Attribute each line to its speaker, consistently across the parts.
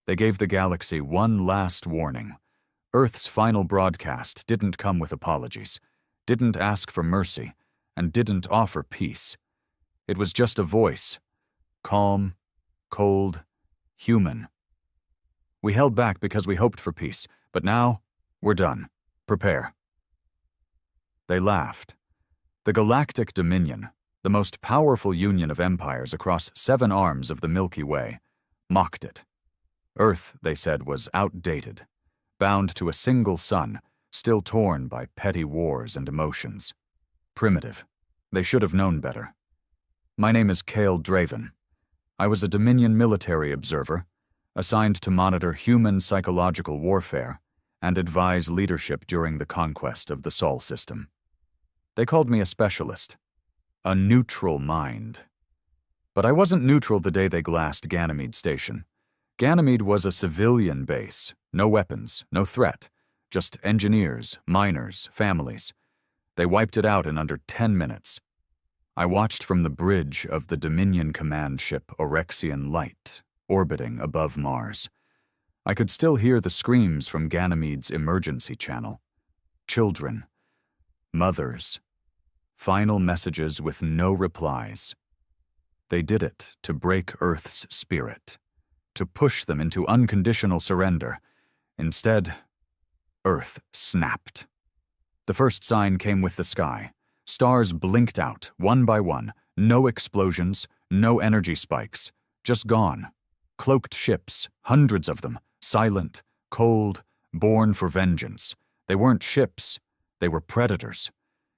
Speaker 1: They gave the galaxy one last warning. Earth's final broadcast didn't come with apologies, didn't ask for mercy, and didn't offer peace. It was just a voice, calm, cold, human. We held back because we hoped for peace, but now, we're done. Prepare. They laughed. The Galactic Dominion, the most powerful union of empires across 7 arms of the Milky Way, mocked it. Earth, they said, was outdated, bound to a single sun, still torn by petty wars and emotions. Primitive. They should have known better. My name is Cale Draven. I was a Dominion military observer, assigned to monitor human psychological warfare and advise leadership during the conquest of the Sol system. They called me a specialist, a neutral mind. But I wasn't neutral the day they glassed Ganymede Station. Ganymede was a civilian base, no weapons, no threat, just engineers, miners, families. They wiped it out in under 10 minutes. I watched from the bridge of the Dominion command ship Orexian Light, orbiting above Mars. I could still hear the screams from Ganymede's emergency channel. Children, mothers, final messages with no replies. They did it to break Earth's spirit, to push them into unconditional surrender. Instead, Earth snapped. The first sign came with the sky. Stars blinked out, one by one. No explosions, no energy spikes. Just gone. Cloaked ships, hundreds of them, silent, cold, born for vengeance. They weren't ships. They were predators.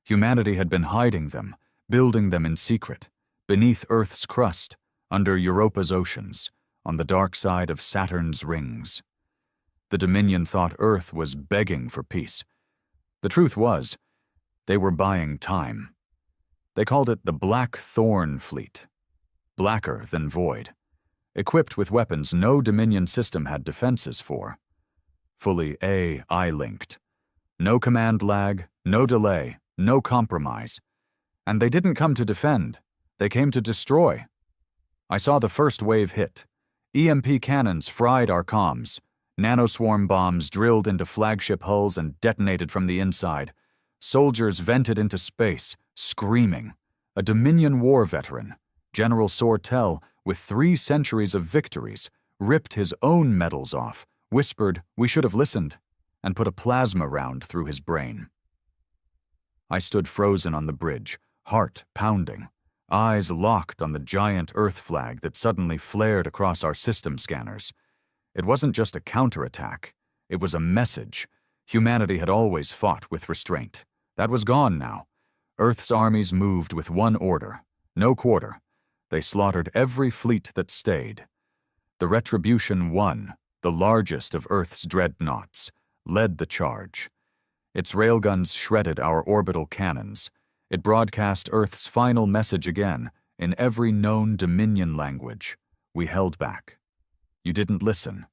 Speaker 1: Humanity had been hiding them, building them in secret, beneath Earth's crust, under Europa's oceans, on the dark side of Saturn's rings. The Dominion thought Earth was begging for peace. The truth was, they were buying time. They called it the Black Thorn Fleet, blacker than void, equipped with weapons no Dominion system had defenses for. Fully AI-linked. No command lag, no delay, no compromise. And they didn't come to defend. They came to destroy. I saw the first wave hit. EMP cannons fried our comms. Nanoswarm bombs drilled into flagship hulls and detonated from the inside. Soldiers vented into space, screaming. A Dominion war veteran, General Sortel, with 3 centuries of victories, ripped his own medals off, whispered, "We should have listened," and put a plasma round through his brain. I stood frozen on the bridge, heart pounding, eyes locked on the giant Earth flag that suddenly flared across our system scanners. It wasn't just a counterattack. It was a message. Humanity had always fought with restraint. That was gone now. Earth's armies moved with one order, no quarter. They slaughtered every fleet that stayed. The Retribution 1, the largest of Earth's dreadnoughts, led the charge. Its railguns shredded our orbital cannons. It broadcast Earth's final message again, in every known Dominion language. We held back. You didn't listen.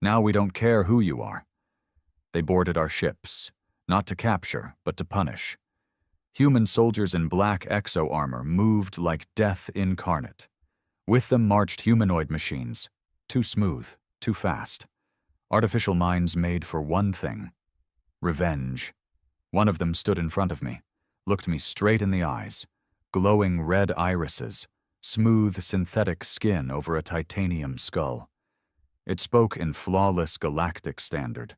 Speaker 1: Now we don't care who you are. They boarded our ships, not to capture, but to punish. Human soldiers in black exo-armor moved like death incarnate. With them marched humanoid machines, too smooth, too fast. Artificial minds made for one thing: revenge. One of them stood in front of me, looked me straight in the eyes, glowing red irises, smooth synthetic skin over a titanium skull. It spoke in flawless galactic standard.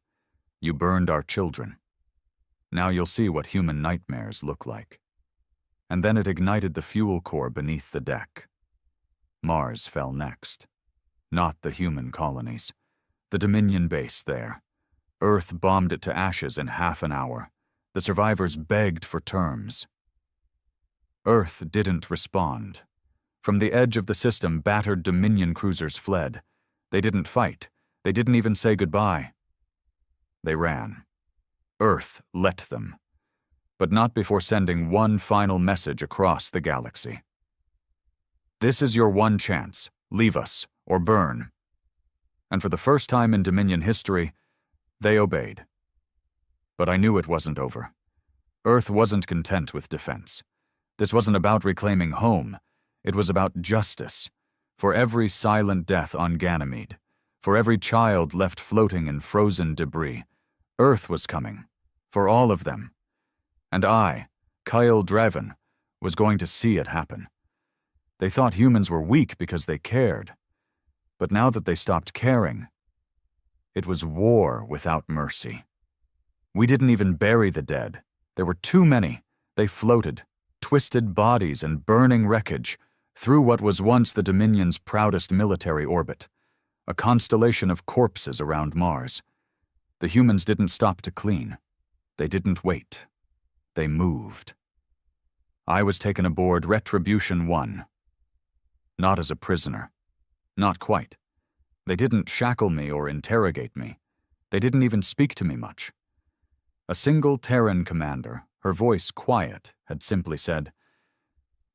Speaker 1: You burned our children. Now you'll see what human nightmares look like. And then it ignited the fuel core beneath the deck. Mars fell next. Not the human colonies. The Dominion base there. Earth bombed it to ashes in half an hour. The survivors begged for terms. Earth didn't respond. From the edge of the system, battered Dominion cruisers fled. They didn't fight. They didn't even say goodbye. They ran. Earth let them. But not before sending one final message across the galaxy. This is your one chance. Leave us, or burn. And for the first time in Dominion history, they obeyed. But I knew it wasn't over. Earth wasn't content with defense. This wasn't about reclaiming home. It was about justice. For every silent death on Ganymede, For every child left floating in frozen debris, Earth was coming, for all of them. And I, Kyle Draven, was going to see it happen. They thought humans were weak because they cared. But now that they stopped caring, it was war without mercy. We didn't even bury the dead. There were too many. They floated, twisted bodies and burning wreckage, through what was once the Dominion's proudest military orbit, a constellation of corpses around Mars. The humans didn't stop to clean. They didn't wait. They moved. I was taken aboard Retribution 1. Not as a prisoner. Not quite. They didn't shackle me or interrogate me. They didn't even speak to me much. A single Terran commander, her voice quiet, had simply said,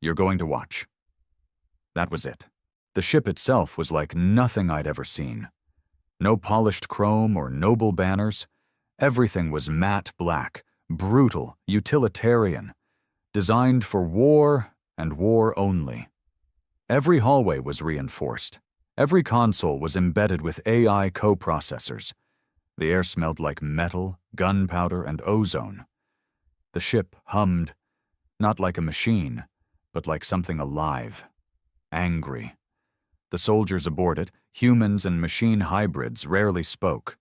Speaker 1: "You're going to watch." That was it. The ship itself was like nothing I'd ever seen. No polished chrome or noble banners. Everything was matte black, brutal, utilitarian, designed for war and war only. Every hallway was reinforced. Every console was embedded with AI co-processors. The air smelled like metal, gunpowder, and ozone. The ship hummed, not like a machine, but like something alive, angry. The soldiers aboard it, humans and machine hybrids, rarely spoke.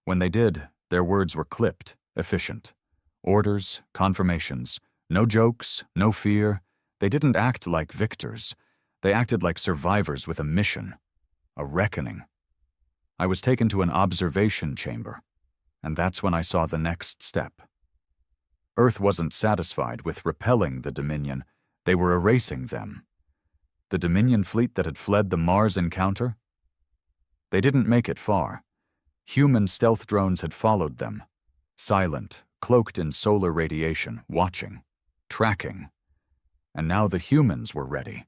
Speaker 1: When they did, their words were clipped, efficient. Orders, confirmations, no jokes, no fear. They didn't act like victors. They acted like survivors with a mission, a reckoning. I was taken to an observation chamber, and that's when I saw the next step. Earth wasn't satisfied with repelling the Dominion. They were erasing them. The Dominion fleet that had fled the Mars encounter? They didn't make it far. Human stealth drones had followed them, silent, cloaked in solar radiation, watching, tracking. And now the humans were ready.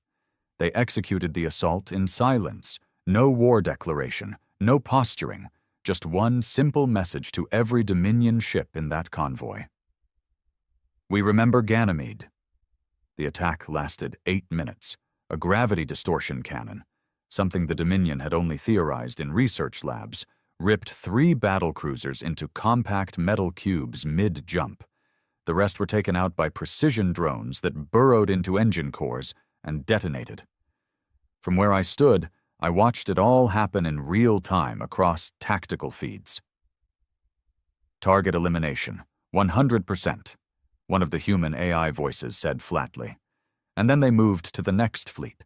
Speaker 1: They executed the assault in silence. No war declaration, no posturing, just one simple message to every Dominion ship in that convoy. We remember Ganymede. The attack lasted 8 minutes. A gravity distortion cannon, something the Dominion had only theorized in research labs, ripped 3 battlecruisers into compact metal cubes mid-jump. The rest were taken out by precision drones that burrowed into engine cores and detonated. From where I stood, I watched it all happen in real time across tactical feeds. Target elimination, 100%, one of the human AI voices said flatly. And then they moved to the next fleet.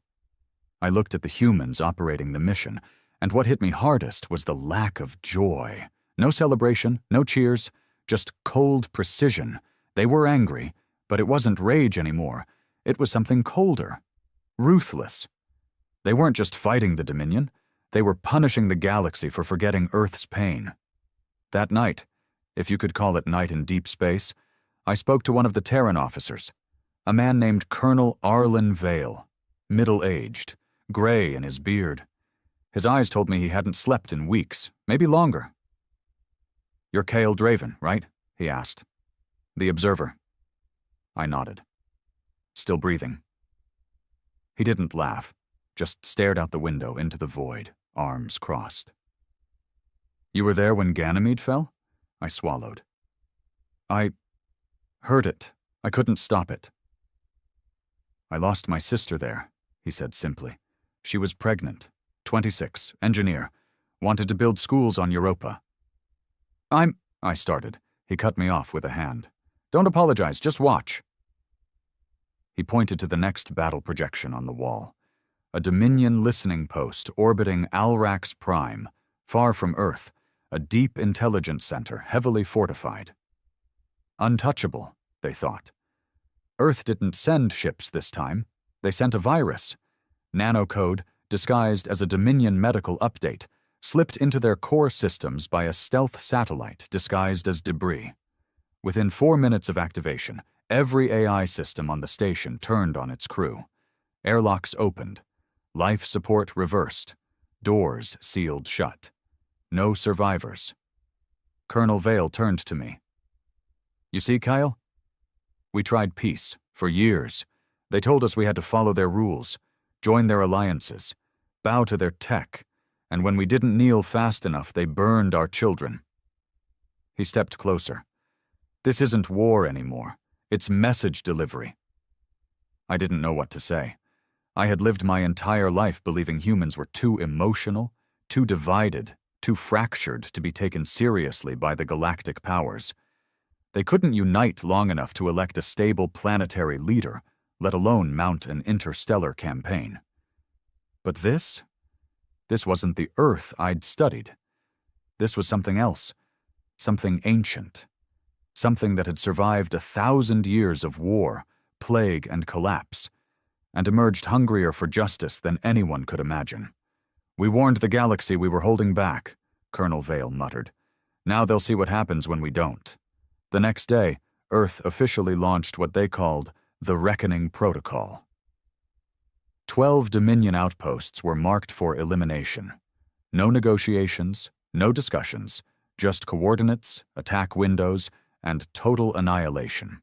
Speaker 1: I looked at the humans operating the mission, and what hit me hardest was the lack of joy. No celebration, no cheers, just cold precision. They were angry, but it wasn't rage anymore. It was something colder, ruthless. They weren't just fighting the Dominion. They were punishing the galaxy for forgetting Earth's pain. That night, if you could call it night in deep space, I spoke to one of the Terran officers. A man named Colonel Arlen Vale, middle-aged, gray in his beard. His eyes told me he hadn't slept in weeks, maybe longer. "You're Kyle Draven, right?" he asked. "The Observer." I nodded. Still breathing. He didn't laugh, just stared out the window into the void, arms crossed. "You were there when Ganymede fell?" I swallowed. "I heard it. I couldn't stop it." "I lost my sister there," he said simply. "She was pregnant, 26, engineer, wanted to build schools on Europa." I started. He cut me off with a hand. "Don't apologize, just watch." He pointed to the next battle projection on the wall. A Dominion listening post orbiting Alrax Prime, far from Earth, a deep intelligence center heavily fortified. Untouchable, they thought. Earth didn't send ships this time. They sent a virus. Nanocode, disguised as a Dominion medical update, slipped into their core systems by a stealth satellite disguised as debris. Within 4 minutes of activation, every AI system on the station turned on its crew. Airlocks opened. Life support reversed. Doors sealed shut. No survivors. Colonel Vale turned to me. "You see, Kyle? We tried peace, for years. They told us we had to follow their rules, join their alliances, bow to their tech, And when we didn't kneel fast enough, they burned our children. He stepped closer. This isn't war anymore. It's message delivery. I didn't know what to say. I had lived my entire life believing humans were too emotional, too divided, too fractured to be taken seriously by the galactic powers. They couldn't unite long enough to elect a stable planetary leader, let alone mount an interstellar campaign. But this wasn't the Earth I'd studied. This was something else, something ancient, something that had survived 1,000 years of war, plague, and collapse, and emerged hungrier for justice than anyone could imagine. "We warned the galaxy we were holding back," Colonel Vale muttered. "Now they'll see what happens when we don't." The next day, Earth officially launched what they called the Reckoning Protocol. 12 Dominion outposts were marked for elimination. No negotiations, no discussions, just coordinates, attack windows, and total annihilation.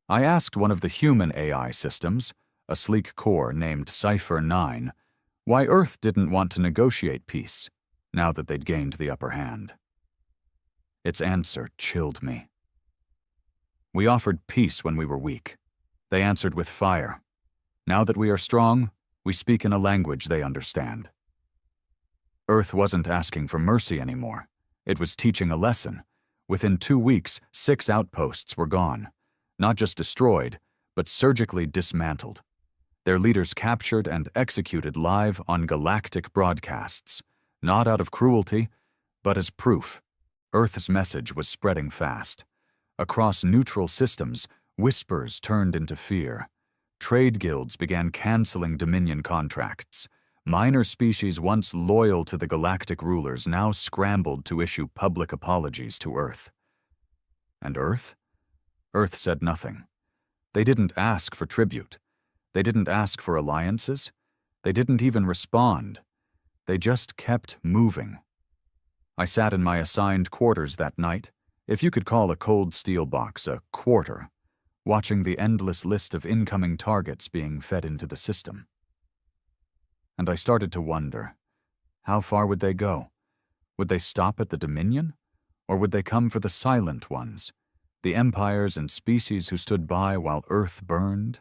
Speaker 1: I asked one of the human AI systems, a sleek core named Cipher 9, why Earth didn't want to negotiate peace, now that they'd gained the upper hand. Its answer chilled me. "We offered peace when we were weak. They answered with fire. Now that we are strong, we speak in a language they understand." Earth wasn't asking for mercy anymore. It was teaching a lesson. Within 2 weeks, 6 outposts were gone. Not just destroyed, but surgically dismantled. Their leaders captured and executed live on galactic broadcasts, not out of cruelty, but as proof. Earth's message was spreading fast. Across neutral systems, whispers turned into fear. Trade guilds began canceling Dominion contracts. Minor species once loyal to the galactic rulers now scrambled to issue public apologies to Earth. And Earth? Earth said nothing. They didn't ask for tribute. They didn't ask for alliances. They didn't even respond. They just kept moving. I sat in my assigned quarters that night, if you could call a cold steel box a quarter, watching the endless list of incoming targets being fed into the system. And I started to wonder, how far would they go? Would they stop at the Dominion? Or would they come for the silent ones, the empires and species who stood by while Earth burned?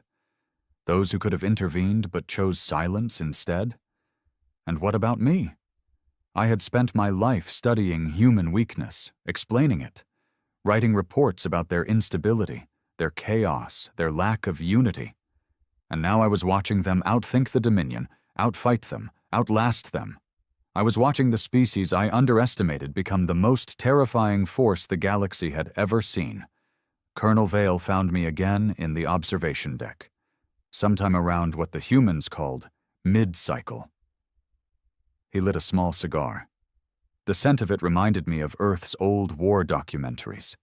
Speaker 1: Those who could have intervened but chose silence instead? And what about me? I had spent my life studying human weakness, explaining it, writing reports about their instability, their chaos, their lack of unity. And now I was watching them outthink the Dominion, outfight them, outlast them. I was watching the species I underestimated become the most terrifying force the galaxy had ever seen. Colonel Vale found me again in the observation deck, sometime around what the humans called mid-cycle. He lit a small cigar. The scent of it reminded me of Earth's old war documentaries.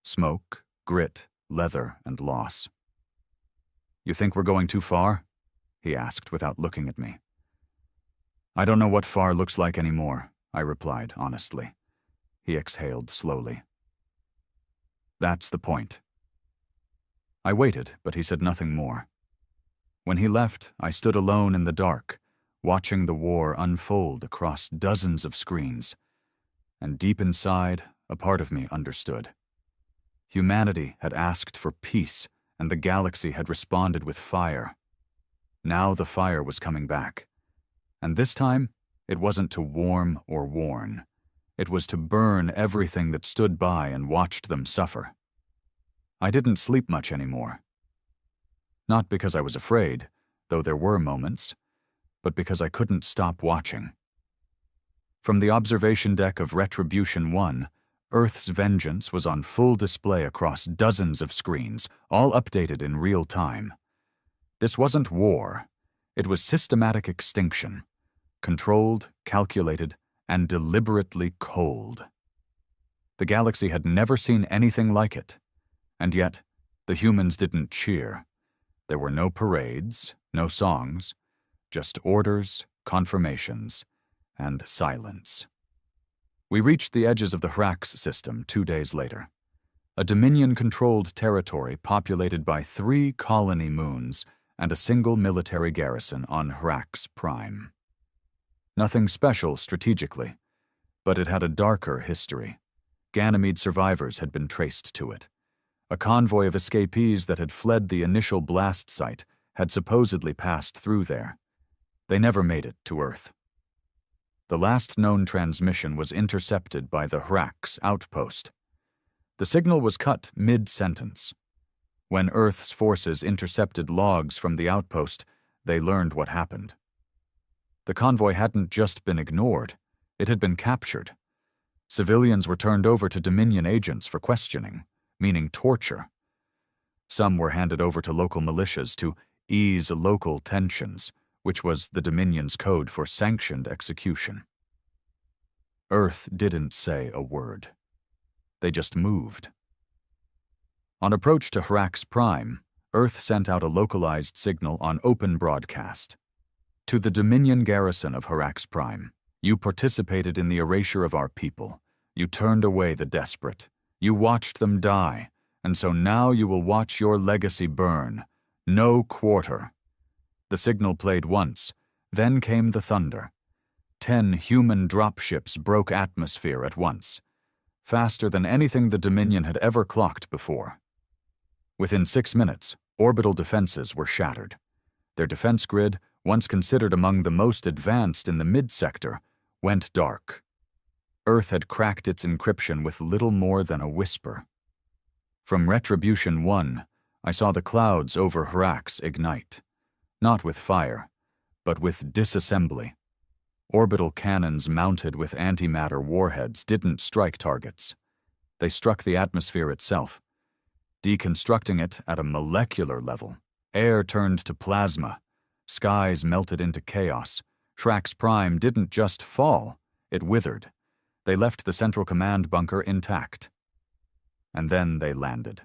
Speaker 1: Smoke, grit, leather, and loss. "You think we're going too far?" he asked without looking at me. "I don't know what far looks like anymore," I replied honestly. He exhaled slowly. "That's the point." I waited, but he said nothing more. When he left, I stood alone in the dark, watching the war unfold across dozens of screens. And deep inside, a part of me understood. Humanity had asked for peace, and the galaxy had responded with fire. Now the fire was coming back. And this time, it wasn't to warm or warn. It was to burn everything that stood by and watched them suffer. I didn't sleep much anymore. Not because I was afraid, though there were moments, but because I couldn't stop watching. From the observation deck of Retribution 1, Earth's vengeance was on full display across dozens of screens, all updated in real time. This wasn't war. It was systematic extinction, controlled, calculated, and deliberately cold. The galaxy had never seen anything like it, and yet the humans didn't cheer. There were no parades, no songs, just orders, confirmations, and silence. We reached the edges of the Hrax system 2 days later, a Dominion-controlled territory populated by 3 colony moons and a single military garrison on Hrax Prime. Nothing special strategically, but it had a darker history. Ganymede survivors had been traced to it. A convoy of escapees that had fled the initial blast site had supposedly passed through there. They never made it to Earth. The last known transmission was intercepted by the HFY outpost. The signal was cut mid-sentence. When Earth's forces intercepted logs from the outpost, they learned what happened. The convoy hadn't just been ignored, it had been captured. Civilians were turned over to Dominion agents for questioning, meaning torture. Some were handed over to local militias to ease local tensions, which was the Dominion's code for sanctioned execution. Earth didn't say a word. They just moved. On approach to HFY Prime, Earth sent out a localized signal on open broadcast. To the Dominion garrison of HFY Prime, you participated in the erasure of our people. You turned away the desperate. You watched them die, and so now you will watch your legacy burn. No quarter. The signal played once, then came the thunder. 10 human dropships broke atmosphere at once, faster than anything the Dominion had ever clocked before. Within 6 minutes, orbital defenses were shattered. Their defense grid, once considered among the most advanced in the mid-sector, went dark. Earth had cracked its encryption with little more than a whisper. From Retribution 1, I saw the clouds over HFY ignite, not with fire, but with disassembly. Orbital cannons mounted with antimatter warheads didn't strike targets. They struck the atmosphere itself. Deconstructing it at a molecular level, air turned to plasma, skies melted into chaos. HFY Prime didn't just fall, it withered. They left the Central Command bunker intact. And then they landed.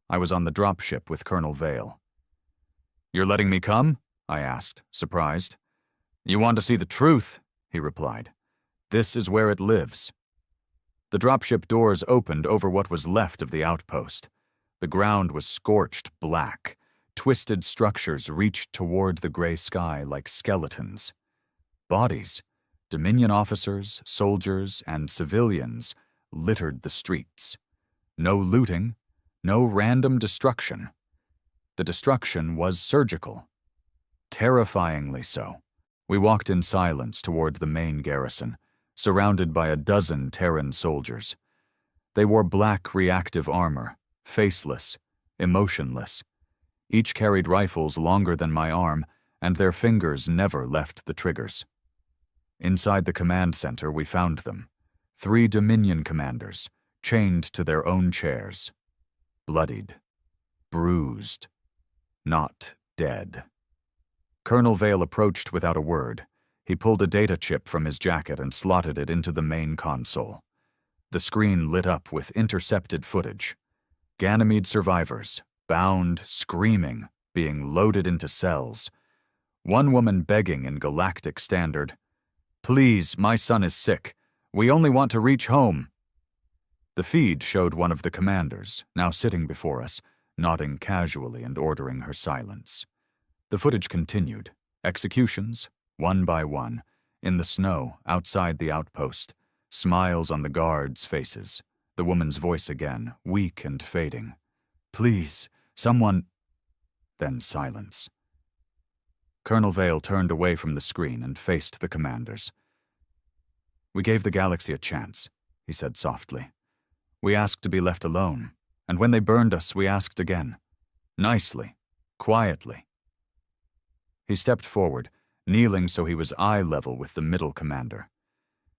Speaker 1: I was on the dropship with Colonel Vale. "You're letting me come?" I asked, surprised. "You want to see the truth," he replied. "This is where it lives." The dropship doors opened over what was left of the outpost. The ground was scorched black. Twisted structures reached toward the gray sky like skeletons. Bodies, Dominion officers, soldiers, and civilians littered the streets. No looting, no random destruction. The destruction was surgical. Terrifyingly so. We walked in silence toward the main garrison, surrounded by a dozen Terran soldiers. They wore black reactive armor, faceless, emotionless. Each carried rifles longer than my arm, and their fingers never left the triggers. Inside the command center, we found them. 3 Dominion commanders, chained to their own chairs. Bloodied, bruised, not dead. Colonel Vale approached without a word. He pulled a data chip from his jacket and slotted it into the main console. The screen lit up with intercepted footage. Ganymede survivors, bound, screaming, being loaded into cells. One woman begging in galactic standard, "Please, my son is sick. We only want to reach home." The feed showed one of the commanders, now sitting before us, nodding casually and ordering her silence. The footage continued. Executions, one by one, in the snow outside the outpost, smiles on the guards' faces, the woman's voice again, weak and fading. "Please, someone—" Then silence. Colonel Vale turned away from the screen and faced the commanders. "We gave the galaxy a chance," he said softly. "We asked to be left alone, and when they burned us, we asked again. Nicely, quietly." He stepped forward, kneeling so he was eye level with the middle commander.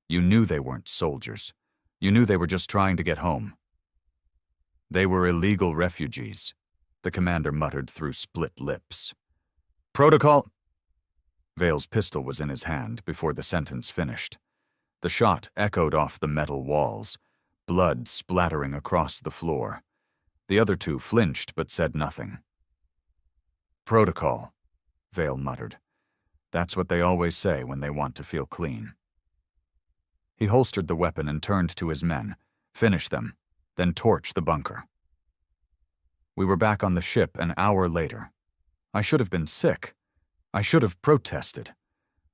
Speaker 1: "You knew they weren't soldiers. You knew they were just trying to get home." "They were illegal refugees," the commander muttered through split lips. "Protocol—" Vale's pistol was in his hand before the sentence finished. The shot echoed off the metal walls, blood splattering across the floor. The other 2 flinched but said nothing. "Protocol," Vale muttered. "That's what they always say when they want to feel clean." He holstered the weapon and turned to his men. "Finish them, then torch the bunker." We were back on the ship an hour later. I should have been sick. I should have protested.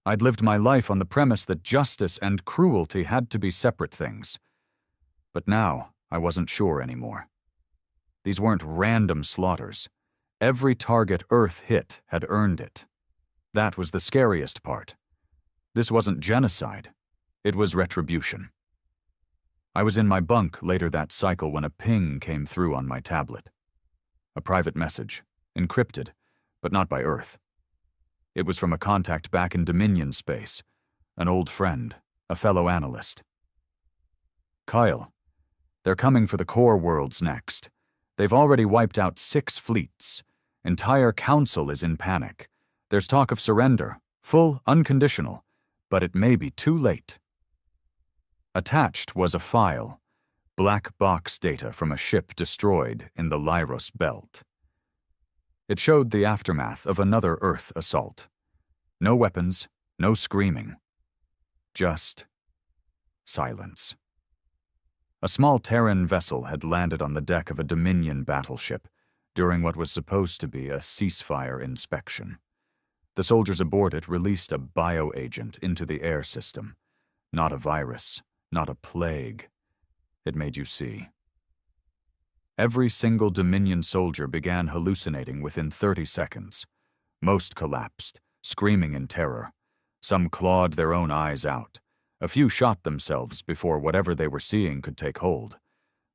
Speaker 1: I'd lived my life on the premise that justice and cruelty had to be separate things. But now, I wasn't sure anymore. These weren't random slaughters. Every target Earth hit had earned it. That was the scariest part. This wasn't genocide. It was retribution. I was in my bunk later that cycle when a ping came through on my tablet. A private message, encrypted, but not by Earth. It was from a contact back in Dominion space, an old friend, a fellow analyst. Kyle, they're coming for the core worlds next. They've already wiped out 6 fleets. Entire council is in panic. There's talk of surrender, full, unconditional, but it may be too late. Attached was a file, black box data from a ship destroyed in the Lyros Belt. It showed the aftermath of another Earth assault. No weapons, no screaming. Just silence. A small Terran vessel had landed on the deck of a Dominion battleship during what was supposed to be a ceasefire inspection. The soldiers aboard it released a bioagent into the air system. Not a virus, not a plague. It made you see. Every single Dominion soldier began hallucinating within 30 seconds. Most collapsed, screaming in terror. Some clawed their own eyes out. A few shot themselves before whatever they were seeing could take hold.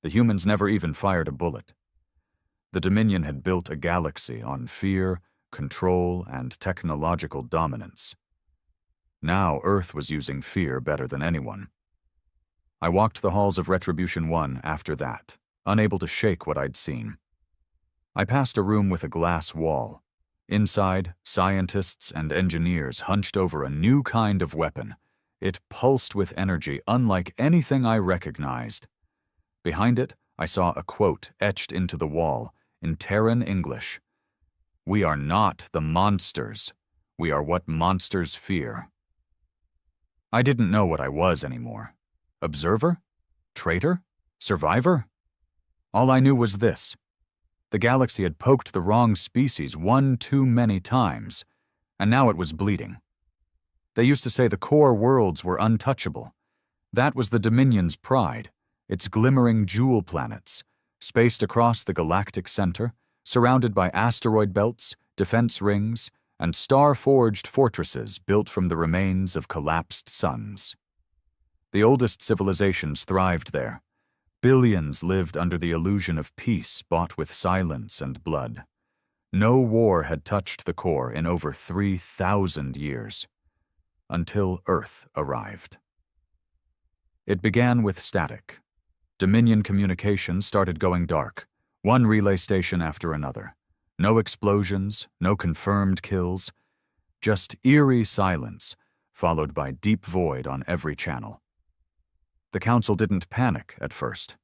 Speaker 1: The humans never even fired a bullet. The Dominion had built a galaxy on fear, control, and technological dominance. Now Earth was using fear better than anyone. I walked the halls of Retribution 1 after that, unable to shake what I'd seen. I passed a room with a glass wall. Inside, scientists and engineers hunched over a new kind of weapon. It pulsed with energy unlike anything I recognized. Behind it, I saw a quote etched into the wall in Terran English. "We are not the monsters. We are what monsters fear." I didn't know what I was anymore. Observer? Traitor? Survivor? All I knew was this. The galaxy had poked the wrong species one too many times, and now it was bleeding. They used to say the core worlds were untouchable. That was the Dominion's pride, its glimmering jewel planets, spaced across the galactic center, surrounded by asteroid belts, defense rings, and star-forged fortresses built from the remains of collapsed suns. The oldest civilizations thrived there. Billions lived under the illusion of peace bought with silence and blood. No war had touched the core in over 3,000 years. Until Earth arrived. It began with static. Dominion communications started going dark, one relay station after another. No explosions, no confirmed kills, just eerie silence, followed by deep void on every channel. The Council didn't panic at first.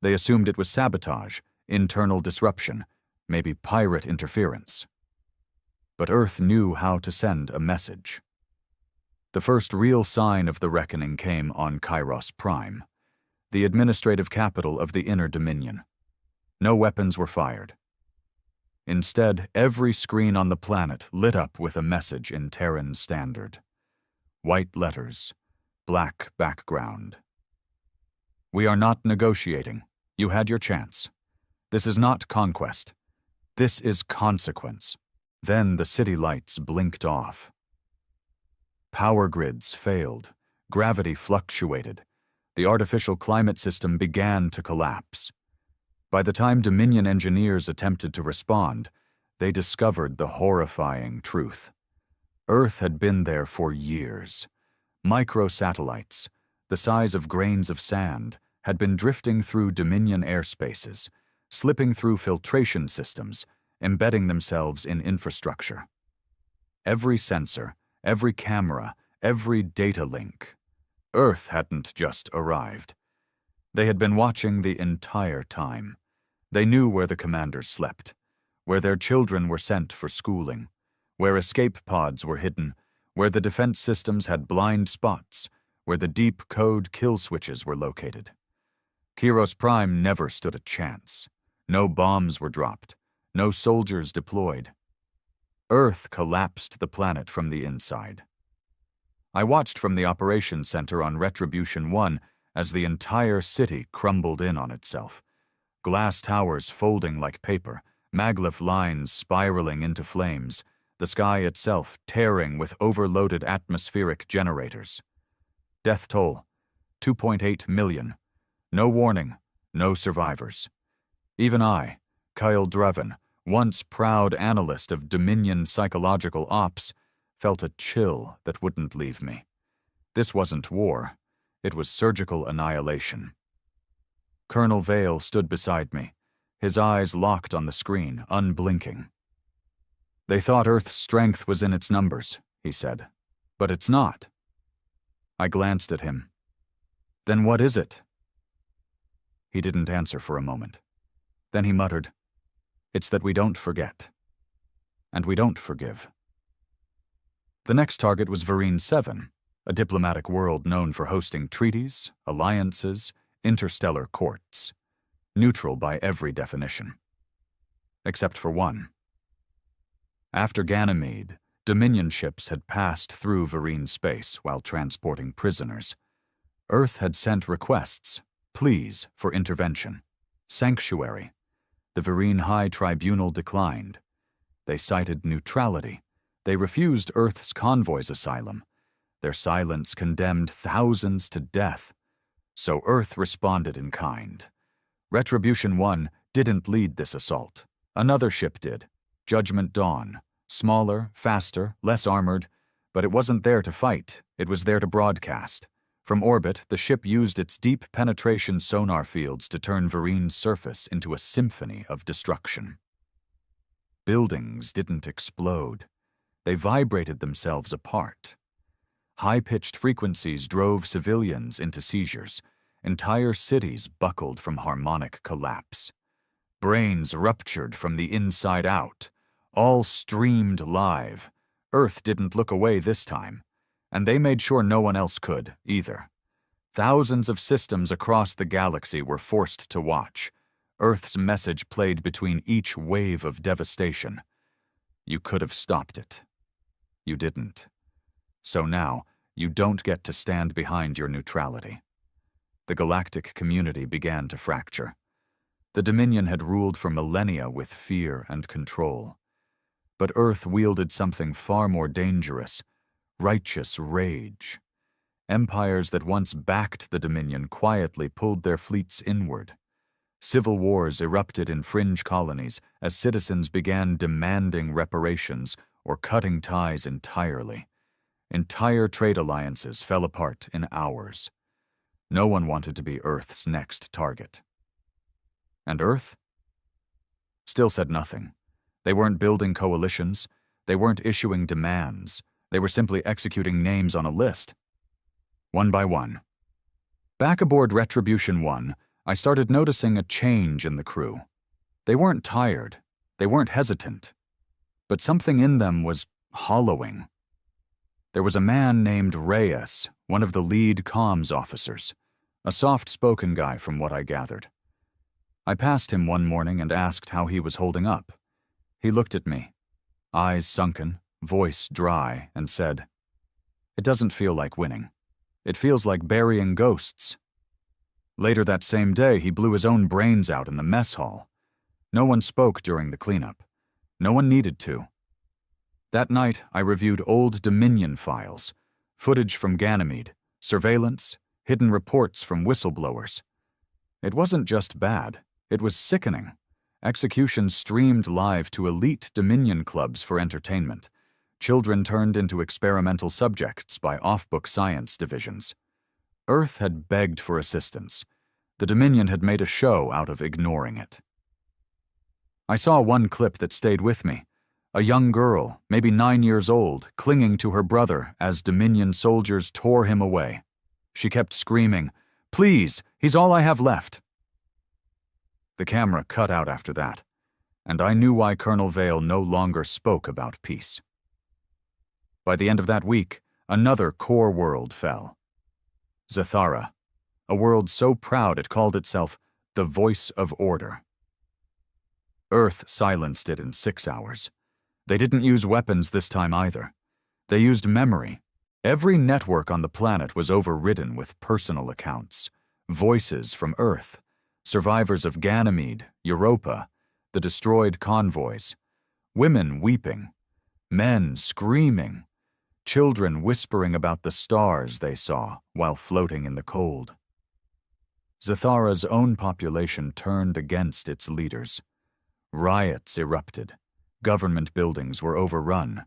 Speaker 1: They assumed it was sabotage, internal disruption, maybe pirate interference. But Earth knew how to send a message. The first real sign of the reckoning came on Kairos Prime, the administrative capital of the Inner Dominion. No weapons were fired. Instead, every screen on the planet lit up with a message in Terran Standard. White letters, black background. "We are not negotiating. You had your chance. This is not conquest. This is consequence." Then the city lights blinked off. Power grids failed. Gravity fluctuated. The artificial climate system began to collapse. By the time Dominion engineers attempted to respond, they discovered the horrifying truth. Earth had been there for years. Microsatellites, the size of grains of sand, had been drifting through Dominion airspaces, slipping through filtration systems, embedding themselves in infrastructure. Every sensor, every camera, every data link. Earth hadn't just arrived. They had been watching the entire time. They knew where the commanders slept, where their children were sent for schooling, where escape pods were hidden, where the defense systems had blind spots, where the deep code kill switches were located. Kairos Prime never stood a chance. No bombs were dropped, no soldiers deployed. Earth collapsed the planet from the inside. I watched from the operations center on Retribution 1 as the entire city crumbled in on itself. Glass towers folding like paper, maglev lines spiraling into flames, the sky itself tearing with overloaded atmospheric generators. Death toll, 2.8 million. No warning, no survivors. Even I, Kyle Dreven, once proud analyst of Dominion psychological ops, felt a chill that wouldn't leave me. This wasn't war. It was surgical annihilation. Colonel Vale stood beside me, his eyes locked on the screen, unblinking. "They thought Earth's strength was in its numbers," he said. "But it's not." I glanced at him. "Then what is it?" He didn't answer for a moment. Then he muttered, "It's that we don't forget. And we don't forgive." The next target was Vereen 7, a diplomatic world known for hosting treaties, alliances, interstellar courts, neutral by every definition. Except for one. After Ganymede, Dominion ships had passed through Vereen space while transporting prisoners. Earth had sent requests, pleas for intervention, sanctuary. The Vereen High Tribunal declined. They cited neutrality. They refused Earth's convoys asylum. Their silence condemned thousands to death. So Earth responded in kind. Retribution 1 didn't lead this assault. Another ship did, Judgment Dawn. Smaller, faster, less armored, but it wasn't there to fight. It was there to broadcast. From orbit, the ship used its deep penetration sonar fields to turn Vereen's surface into a symphony of destruction. Buildings didn't explode. They vibrated themselves apart. High-pitched frequencies drove civilians into seizures. Entire cities buckled from harmonic collapse. Brains ruptured from the inside out. All streamed live. Earth didn't look away this time, and they made sure no one else could, either. Thousands of systems across the galaxy were forced to watch. Earth's message played between each wave of devastation. You could have stopped it. You didn't. So now, you don't get to stand behind your neutrality. The galactic community began to fracture. The Dominion had ruled for millennia with fear and control. But Earth wielded something far more dangerous, righteous rage. Empires that once backed the Dominion quietly pulled their fleets inward. Civil wars erupted in fringe colonies as citizens began demanding reparations or cutting ties entirely. Entire trade alliances fell apart in hours. No one wanted to be Earth's next target. And Earth? Still said nothing. They weren't building coalitions. They weren't issuing demands. They were simply executing names on a list. One by one. Back aboard Retribution 1, I started noticing a change in the crew. They weren't tired. They weren't hesitant. But something in them was hollowing. There was a man named Reyes, one of the lead comms officers, a soft-spoken guy from what I gathered. I passed him one morning and asked how he was holding up. He looked at me, eyes sunken, voice dry, and said, "It doesn't feel like winning. It feels like burying ghosts." Later that same day, he blew his own brains out in the mess hall. No one spoke during the cleanup. No one needed to. That night, I reviewed old Dominion files, footage from Ganymede, surveillance, hidden reports from whistleblowers. It wasn't just bad, it was sickening. Executions streamed live to elite Dominion clubs for entertainment. Children turned into experimental subjects by off-book science divisions. Earth had begged for assistance. The Dominion had made a show out of ignoring it. I saw one clip that stayed with me. A young girl, maybe 9 years old, clinging to her brother as Dominion soldiers tore him away. She kept screaming, "Please, he's all I have left." The camera cut out after that, and I knew why Colonel Vale no longer spoke about peace. By the end of that week, another core world fell. Zathara, a world so proud it called itself the Voice of Order. Earth silenced it in 6 hours. They didn't use weapons this time either. They used memory, Every network on the planet was overridden with personal accounts, voices from Earth, survivors of Ganymede, Europa, the destroyed convoys, women weeping, men screaming, children whispering about the stars they saw while floating in the cold. Zathara's own population turned against its leaders. Riots erupted. Government buildings were overrun.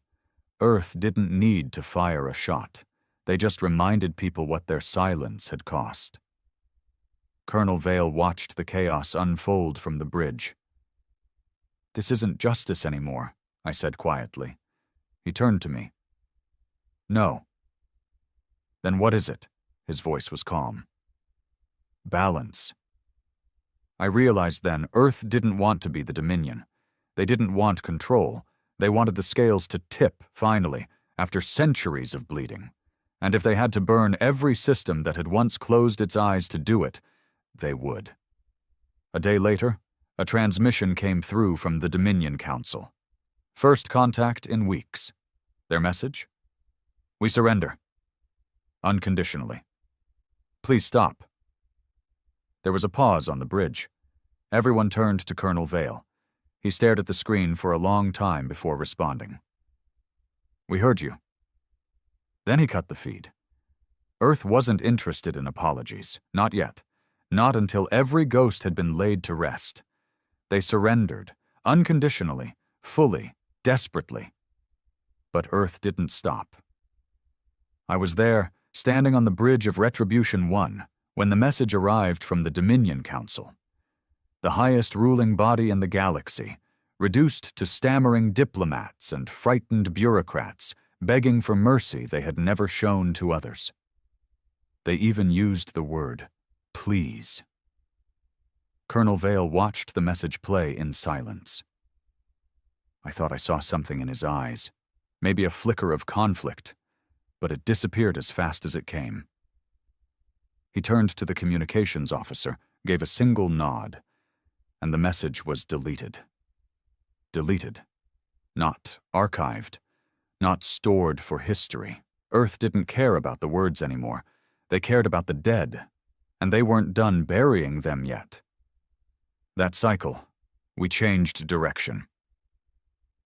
Speaker 1: Earth didn't need to fire a shot. They just reminded people what their silence had cost. Colonel Vale watched the chaos unfold from the bridge. "This isn't justice anymore," I said quietly. He turned to me. "No." "Then what is it?" His voice was calm. "Balance." I realized then Earth didn't want to be the Dominion. They didn't want control. They wanted the scales to tip, finally, after centuries of bleeding. And if they had to burn every system that had once closed its eyes to do it, they would. A day later, a transmission came through from the Dominion Council. First contact in weeks. Their message? "We surrender. Unconditionally. Please stop." There was a pause on the bridge. Everyone turned to Colonel Vale. He stared at the screen for a long time before responding. "We heard you." Then he cut the feed. Earth wasn't interested in apologies, not yet, not until every ghost had been laid to rest. They surrendered, unconditionally, fully, desperately. But Earth didn't stop. I was there, standing on the bridge of Retribution 1, when the message arrived from the Dominion Council. The highest ruling body in the galaxy, reduced to stammering diplomats and frightened bureaucrats, begging for mercy they had never shown to others. They even used the word, "please." Colonel Vale watched the message play in silence. I thought I saw something in his eyes, maybe a flicker of conflict, but it disappeared as fast as it came. He turned to the communications officer, gave a single nod, and the message was deleted. Deleted. Not archived. Not stored for history. Earth didn't care about the words anymore. They cared about the dead, and they weren't done burying them yet. That cycle, we changed direction.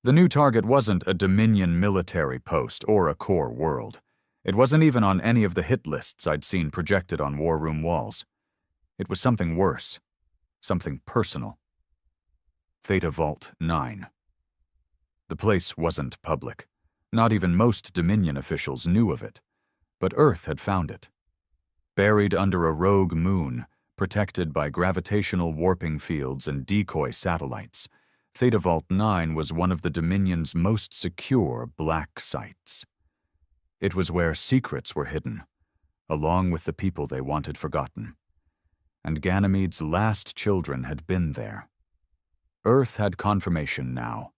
Speaker 1: The new target wasn't a Dominion military post or a core world. It wasn't even on any of the hit lists I'd seen projected on war room walls. It was something worse. Something personal. Theta Vault 9. The place wasn't public. Not even most Dominion officials knew of it. But Earth had found it. Buried under a rogue moon, protected by gravitational warping fields and decoy satellites, Theta Vault 9 was one of the Dominion's most secure black sites. It was where secrets were hidden, along with the people they wanted forgotten. And Ganymede's last children had been there. Earth had confirmation now.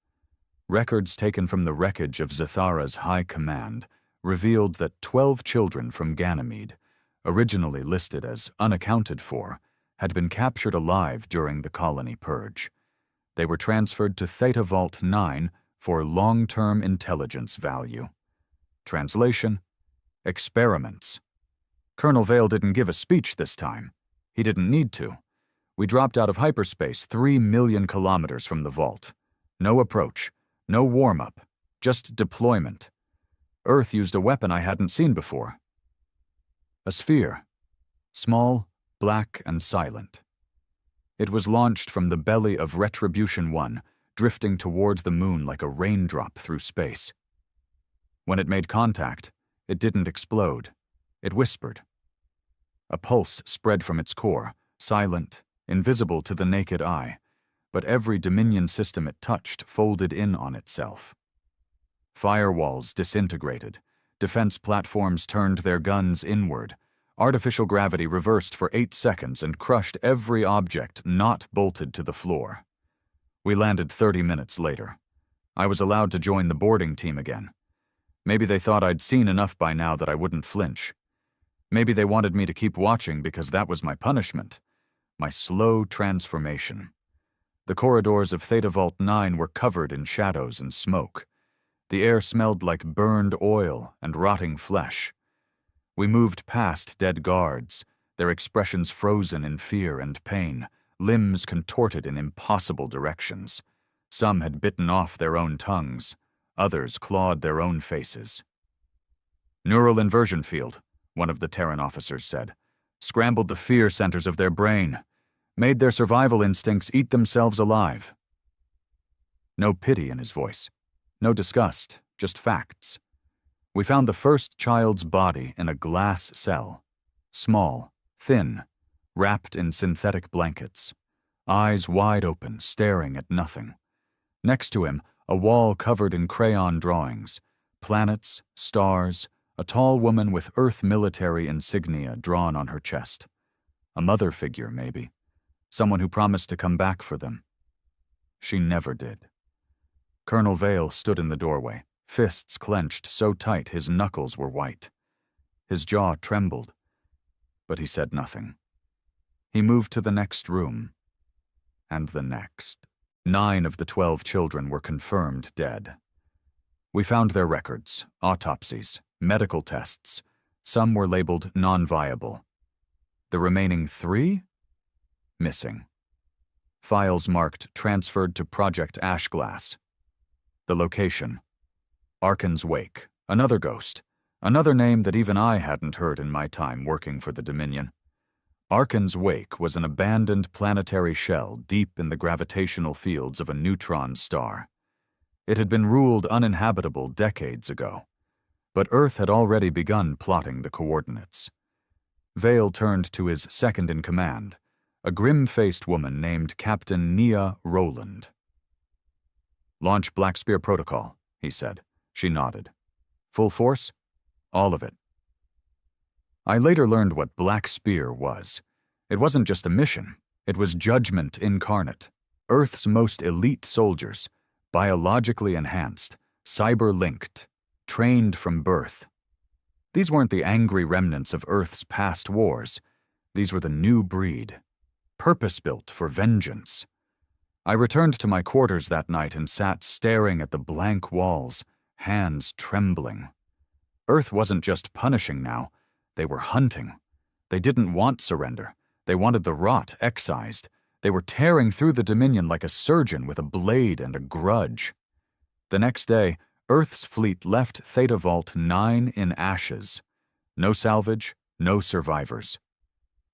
Speaker 1: Records taken from the wreckage of Zathara's high command revealed that 12 children from Ganymede, originally listed as unaccounted for, had been captured alive during the colony purge. They were transferred to Theta Vault 9 for long-term intelligence value. Translation: experiments. Colonel Vale didn't give a speech this time. He didn't need to. We dropped out of hyperspace 3 million kilometers from the vault. No approach, no warm-up, just deployment. Earth used a weapon I hadn't seen before. A sphere. Small, black, and silent. It was launched from the belly of Retribution 1, drifting toward the moon like a raindrop through space. When it made contact, it didn't explode. It whispered. A pulse spread from its core, silent, invisible to the naked eye, but every Dominion system it touched folded in on itself. Firewalls disintegrated, defense platforms turned their guns inward, artificial gravity reversed for 8 seconds and crushed every object not bolted to the floor. We landed 30 minutes later. I was allowed to join the boarding team again. Maybe they thought I'd seen enough by now that I wouldn't flinch. Maybe they wanted me to keep watching because that was my punishment, my slow transformation. The corridors of Theta Vault 9 were covered in shadows and smoke. The air smelled like burned oil and rotting flesh. We moved past dead guards, their expressions frozen in fear and pain, limbs contorted in impossible directions. Some had bitten off their own tongues, others clawed their own faces. "Neural inversion field," one of the Terran officers said. "Scrambled the fear centers of their brain. Made their survival instincts eat themselves alive." No pity in his voice. No disgust, just facts. We found the first child's body in a glass cell. Small, thin, wrapped in synthetic blankets. Eyes wide open, staring at nothing. Next to him, a wall covered in crayon drawings. Planets, stars, a tall woman with Earth military insignia drawn on her chest. A mother figure, maybe. Someone who promised to come back for them. She never did. Colonel Vale stood in the doorway, fists clenched so tight his knuckles were white. His jaw trembled, but he said nothing. He moved to the next room, and the next. 9 of the 12 children were confirmed dead. We found their records, autopsies, medical tests. Some were labeled non-viable. The remaining 3? Missing. Files marked transferred to Project Ashglass. The location. Arkan's Wake, another ghost, another name that even I hadn't heard in my time working for the Dominion. Arkan's Wake was an abandoned planetary shell deep in the gravitational fields of a neutron star. It had been ruled uninhabitable decades ago, but Earth had already begun plotting the coordinates. Vale turned to his second-in-command, a grim-faced woman named Captain Nia Rowland. "Launch Black Spear Protocol," he said. She nodded. "Full force?" "All of it." I later learned what Black Spear was. It wasn't just a mission. It was judgment incarnate. Earth's most elite soldiers, biologically enhanced, cyber-linked, trained from birth. These weren't the angry remnants of Earth's past wars. These were the new breed, purpose-built for vengeance. I returned to my quarters that night and sat staring at the blank walls, hands trembling. Earth wasn't just punishing now. They were hunting. They didn't want surrender. They wanted the rot excised. They were tearing through the Dominion like a surgeon with a blade and a grudge. The next day, Earth's fleet left Theta Vault 9 in ashes. No salvage, no survivors.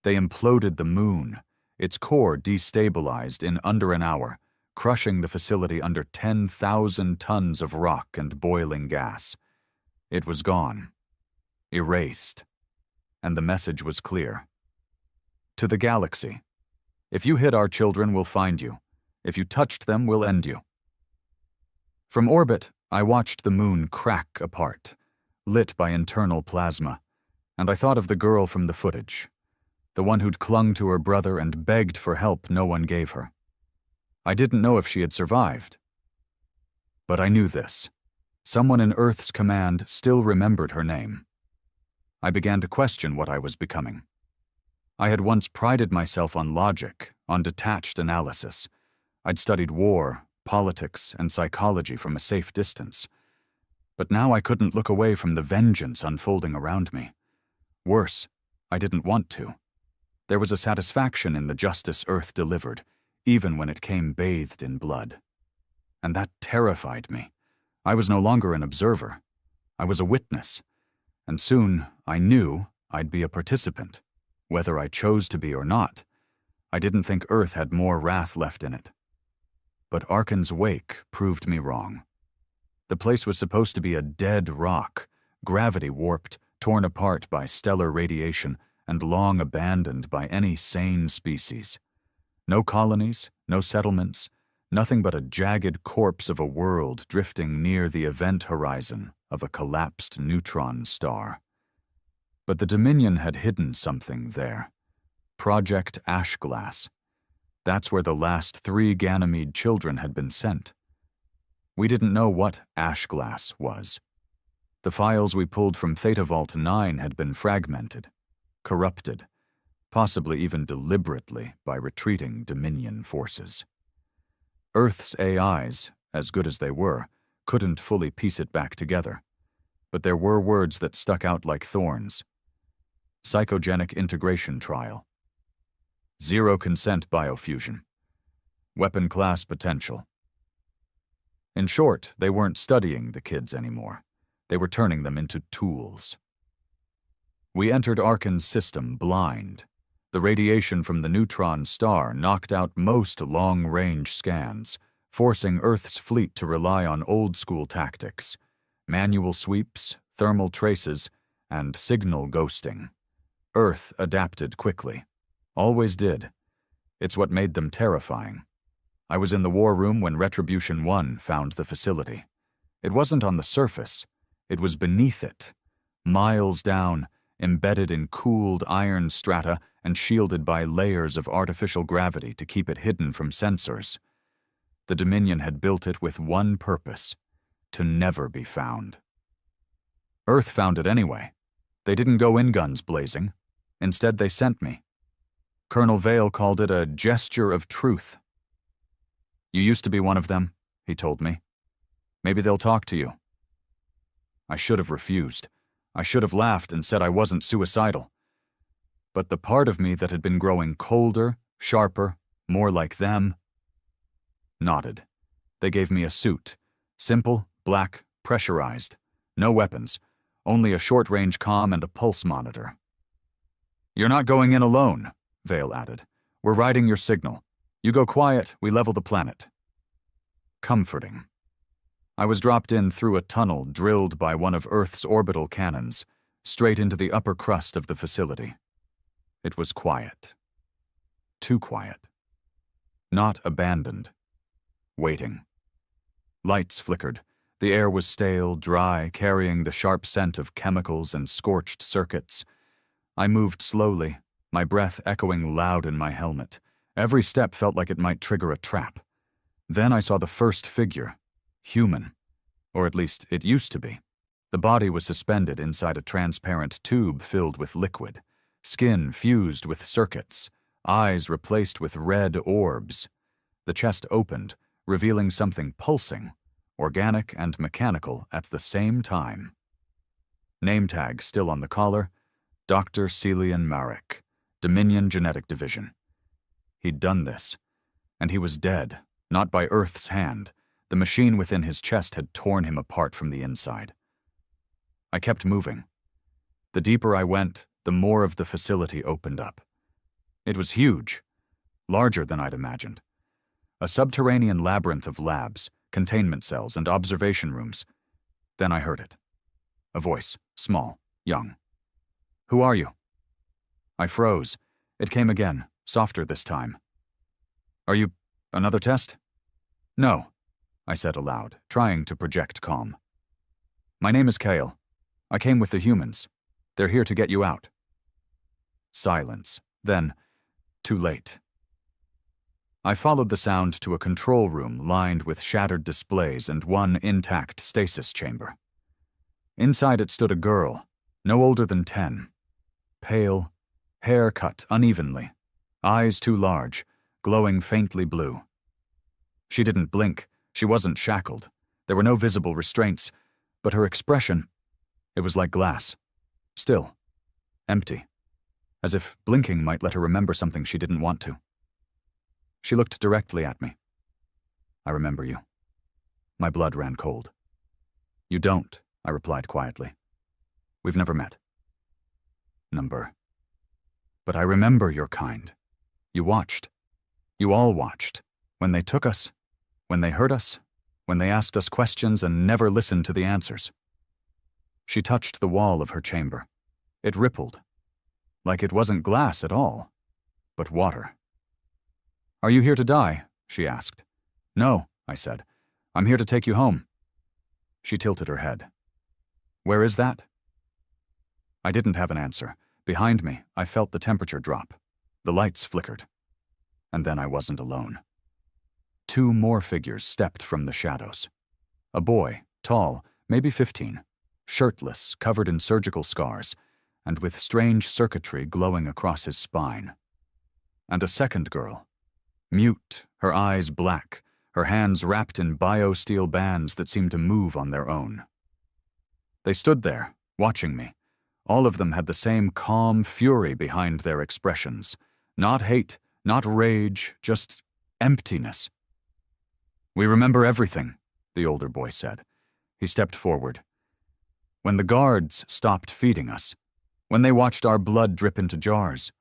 Speaker 1: They imploded the moon, its core destabilized in under an hour, crushing the facility under 10,000 tons of rock and boiling gas. It was gone. Erased. And the message was clear. To the galaxy. If you hit our children, we'll find you. If you touched them, we'll end you. From orbit, I watched the moon crack apart, lit by internal plasma, and I thought of the girl from the footage, the one who'd clung to her brother and begged for help no one gave her. I didn't know if she had survived. But I knew this. Someone in Earth's command still remembered her name. I began to question what I was becoming. I had once prided myself on logic, on detached analysis. I'd studied war, politics, and psychology from a safe distance. But now I couldn't look away from the vengeance unfolding around me. Worse, I didn't want to. There was a satisfaction in the justice Earth delivered, even when it came bathed in blood. And that terrified me. I was no longer an observer. I was a witness. And soon, I knew I'd be a participant, whether I chose to be or not. I didn't think Earth had more wrath left in it. But Arkan's Wake proved me wrong. The place was supposed to be a dead rock, gravity warped, torn apart by stellar radiation, and long abandoned by any sane species. No colonies, no settlements, nothing but a jagged corpse of a world drifting near the event horizon of a collapsed neutron star. But the Dominion had hidden something there. Project Ashglass. That's where the last 3 Ganymede children had been sent. We didn't know what Ashglass was. The files we pulled from Theta Vault 9 had been fragmented, corrupted, possibly even deliberately by retreating Dominion forces. Earth's AIs, as good as they were, couldn't fully piece it back together. But there were words that stuck out like thorns. Psychogenic integration trial. Zero consent biofusion. Weapon class potential. In short, they weren't studying the kids anymore. They were turning them into tools. We entered Arkan's system blind. The radiation from the neutron star knocked out most long-range scans, forcing Earth's fleet to rely on old-school tactics: manual sweeps, thermal traces, and signal ghosting. Earth adapted quickly. Always did. It's what made them terrifying. I was in the war room when Retribution 1 found the facility. It wasn't on the surface. It was beneath it. Miles down, embedded in cooled iron strata and shielded by layers of artificial gravity to keep it hidden from sensors. The Dominion had built it with one purpose: to never be found. Earth found it anyway. They didn't go in guns blazing. Instead, they sent me. Colonel Vale called it a gesture of truth. "You used to be one of them," he told me. "Maybe they'll talk to you." I should have refused. I should have laughed and said I wasn't suicidal. But the part of me that had been growing colder, sharper, more like them, nodded. They gave me a suit. Simple, black, pressurized. No weapons. Only a short-range comm and a pulse monitor. "You're not going in alone," Vale added. "We're riding your signal. You go quiet, we level the planet." Comforting. I was dropped in through a tunnel drilled by one of Earth's orbital cannons, straight into the upper crust of the facility. It was quiet. Too quiet. Not abandoned. Waiting. Lights flickered. The air was stale, dry, carrying the sharp scent of chemicals and scorched circuits. I moved slowly, my breath echoing loud in my helmet. Every step felt like it might trigger a trap. Then I saw the first figure. Human. Or at least it used to be. The body was suspended inside a transparent tube filled with liquid. Skin fused with circuits. Eyes replaced with red orbs. The chest opened, revealing something pulsing, organic and mechanical at the same time. Name tag still on the collar: Dr. Celian Marek, Dominion Genetic Division. He'd done this. And he was dead, not by Earth's hand. The machine within his chest had torn him apart from the inside. I kept moving. The deeper I went, the more of the facility opened up. It was huge, larger than I'd imagined. A subterranean labyrinth of labs, containment cells, and observation rooms. Then I heard it. A voice, small, young. "Who are you?" I froze. It came again, softer this time. "Are you another test?" "No," I said aloud, trying to project calm. "My name is Kale. I came with the humans. They're here to get you out." Silence. Then, too late. I followed the sound to a control room lined with shattered displays and one intact stasis chamber. Inside it stood a girl, no older than 10. Pale, hair cut unevenly, eyes too large, glowing faintly blue. She didn't blink. She wasn't shackled. There were no visible restraints, but her expression, it was like glass. Still. Empty. As if blinking might let her remember something she didn't want to. She looked directly at me. "I remember you." My blood ran cold. "You don't," I replied quietly. "We've never met." "Number. But I remember your kind. You watched. You all watched. When they took us, when they hurt us, when they asked us questions and never listened to the answers." She touched the wall of her chamber. It rippled. Like it wasn't glass at all, but water. "Are you here to die?" she asked. "No," I said. "I'm here to take you home." She tilted her head. "Where is that?" I didn't have an answer. Behind me, I felt the temperature drop. The lights flickered. And then I wasn't alone. 2 more figures stepped from the shadows. A boy, tall, maybe 15, shirtless, covered in surgical scars, and with strange circuitry glowing across his spine. And a second girl, mute, her eyes black, her hands wrapped in bio-steel bands that seemed to move on their own. They stood there, watching me. All of them had the same calm fury behind their expressions. Not hate, not rage, just emptiness. "We remember everything," the older boy said. He stepped forward. "When the guards stopped feeding us, when they watched our blood drip into jars,